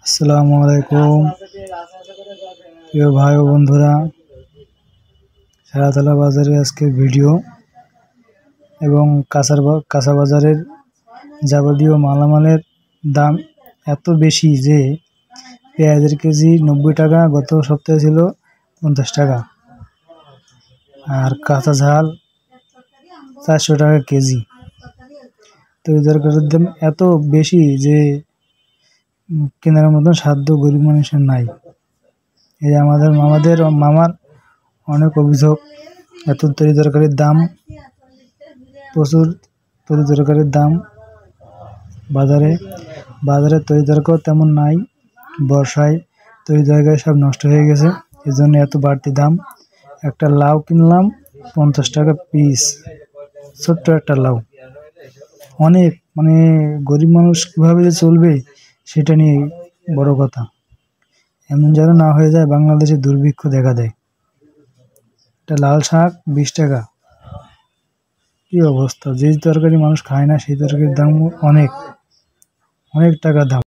আসসালামু আলাইকুম প্রিয় ভাই ও বন্ধুরা, শেরাতলা বাজারে আজকে ভিডিও এবং কাঁচা বাজারের যাবতীয় মালামালের দাম এত বেশি যে পেঁয়াজের কেজি 90 টাকা, গত সপ্তাহে ছিল 50 টাকা, আর কাঁচা ঝাল 400 টাকা কেজি। তো এই তরকারির দাম এত বেশি যে কেনার মতন সাধ্য গরিব মানুষের নাই। এই আমাদের মামার অনেক অভিযোগ, এত তরি তরকারির দাম, প্রচুর তরি তরকারির দাম বাজারে তরি তরকারিও তেমন নাই। বর্ষায় তরি তরকারি সব নষ্ট হয়ে গেছে, এই জন্য এত বাড়তি দাম। একটা লাউ কিনলাম 50 টাকা পিস, ছোট্ট একটা লাউ। অনেক গরিব মানুষ কিভাবে যে চলবে সেটা নিয়ে বড় কথা। এমন যেন না হয়ে যায় বাংলাদেশে দুর্ভিক্ষ দেখা দেয়। একটা লাল শাক 20 টাকা, কি অবস্থা! যে তরকারি মানুষ খায় না সেই তরকারির দাম অনেক অনেক টাকা দাম।